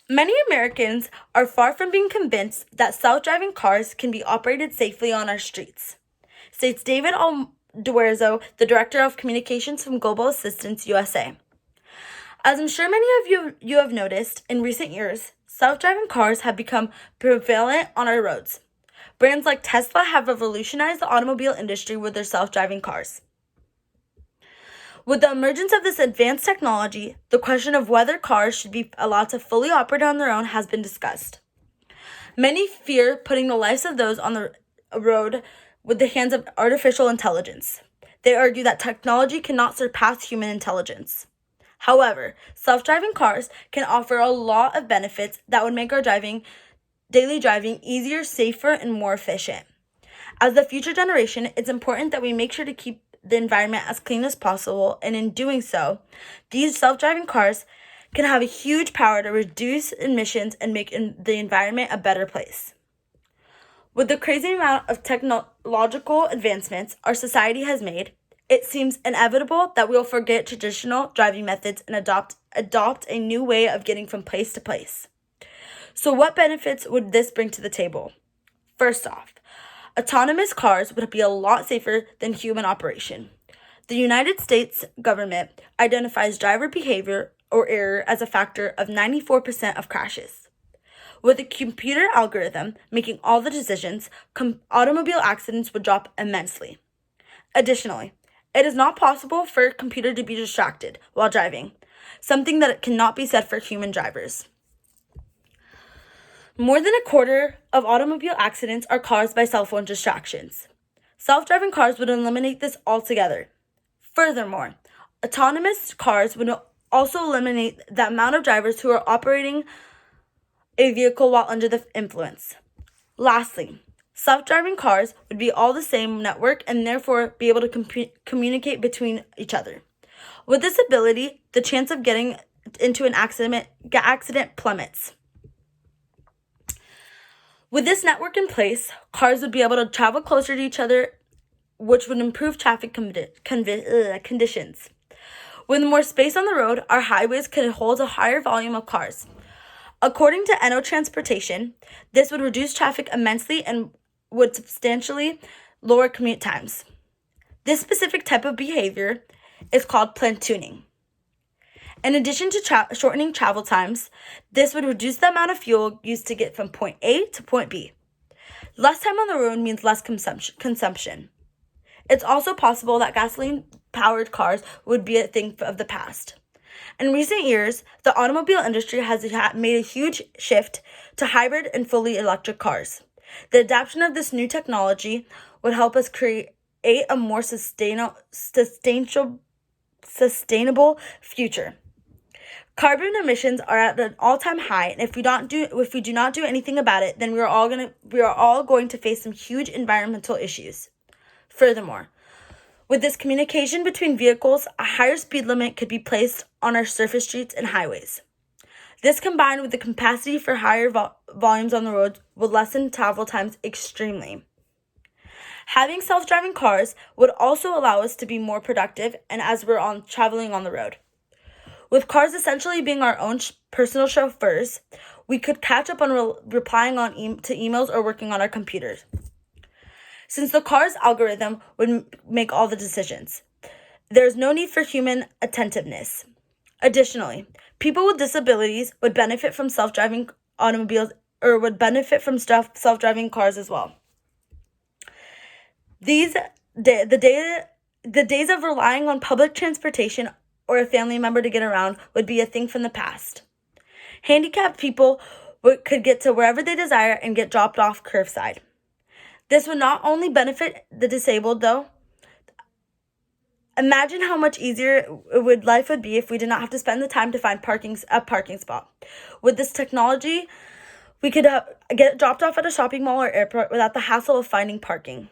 Many Americans are far from being convinced that self-driving cars can be operated safely on our streets, states David Alduerzo, the Director of Communications from Global Assistance USA. As I'm sure many of you have noticed, in recent years, self-driving cars have become prevalent on our roads. Brands like Tesla have revolutionized the automobile industry with their self-driving cars. With the emergence of this advanced technology, the question of whether cars should be allowed to fully operate on their own has been discussed. Many fear putting the lives of those on the road with the hands of artificial intelligence. They argue that technology cannot surpass human intelligence. However, self-driving cars can offer a lot of benefits that would make our daily driving easier, safer, and more efficient. As the future generation, it's important that we make sure to keep the environment as clean as possible, and in doing so, these self-driving cars can have a huge power to reduce emissions and make the environment a better place. With the crazy amount of technological advancements our society has made, it seems inevitable that we will forget traditional driving methods and adopt a new way of getting from place to place. So what benefits would this bring to the table? First off, autonomous cars would be a lot safer than human operation. The United States government identifies driver behavior or error as a factor of 94% of crashes. With a computer algorithm making all the decisions, automobile accidents would drop immensely. Additionally, it is not possible for a computer to be distracted while driving, something that cannot be said for human drivers. More than a quarter of automobile accidents are caused by cell phone distractions. Self-driving cars would eliminate this altogether. Furthermore, autonomous cars would also eliminate the amount of drivers who are operating a vehicle while under the influence. Lastly, self-driving cars would be all the same network and therefore be able to communicate between each other. With this ability, the chance of getting into an accident plummets. With this network in place, cars would be able to travel closer to each other, which would improve traffic conditions. With more space on the road, our highways could hold a higher volume of cars. According to NO Transportation, this would reduce traffic immensely and would substantially lower commute times. This specific type of behavior is called platooning. In addition to shortening travel times, this would reduce the amount of fuel used to get from point A to point B. Less time on the road means less consumption. It's also possible that gasoline-powered cars would be a thing of the past. In recent years, the automobile industry has made a huge shift to hybrid and fully electric cars. The adoption of this new technology would help us create a more sustainable future. Carbon emissions are at an all-time high, and if we do not do anything about it, then we are all going to face some huge environmental issues. Furthermore, with this communication between vehicles, a higher speed limit could be placed on our surface streets and highways. This, combined with the capacity for higher volumes on the roads, will lessen travel times extremely. Having self-driving cars would also allow us to be more productive and as we're traveling on the road. With cars essentially being our own personal chauffeurs, we could catch up on replying to emails or working on our computers, since the car's algorithm would make all the decisions. There is no need for human attentiveness. Additionally, people with disabilities would benefit from self-driving automobiles or would benefit from self-driving cars as well. The days of relying on public transportation or a family member to get around would be a thing from the past. Handicapped people could get to wherever they desire and get dropped off curbside. This would not only benefit the disabled, though. Imagine how much easier life would be if we did not have to spend the time to find a parking spot. With this technology, we could get dropped off at a shopping mall or airport without the hassle of finding parking.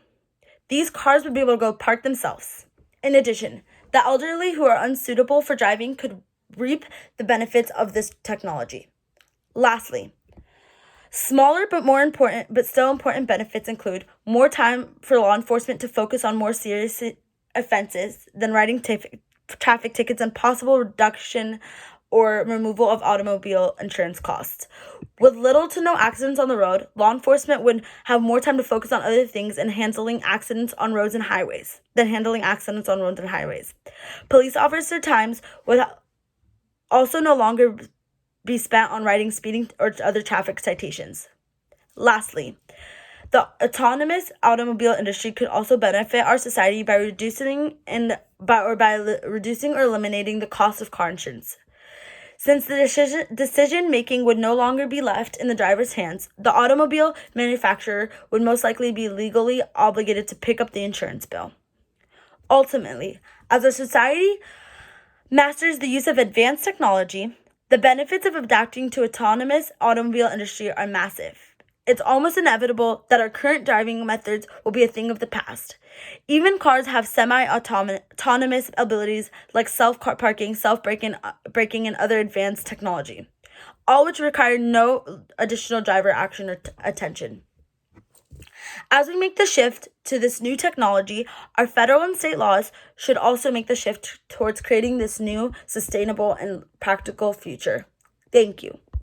These cars would be able to go park themselves. In addition, the elderly who are unsuitable for driving could reap the benefits of this technology. Lastly, smaller but still important benefits include more time for law enforcement to focus on more serious offenses than writing traffic tickets and possible reduction or removal of automobile insurance costs. With little to no accidents on the road, law enforcement would have more time to focus on other things and handling accidents on roads and highways. Police officer times would also no longer be spent on writing speeding or other traffic citations. Lastly, the autonomous automobile industry could also benefit our society by reducing or eliminating the cost of car insurance. Since the decision making would no longer be left in the driver's hands, the automobile manufacturer would most likely be legally obligated to pick up the insurance bill. Ultimately, as a society masters the use of advanced technology, the benefits of adapting to autonomous automobile industry are massive. It's almost inevitable that our current driving methods will be a thing of the past. Even cars have semi-autonomous abilities like self-parking, self-braking, and other advanced technology, all which require no additional driver action or attention. As we make the shift to this new technology, our federal and state laws should also make the shift towards creating this new, sustainable, and practical future. Thank you.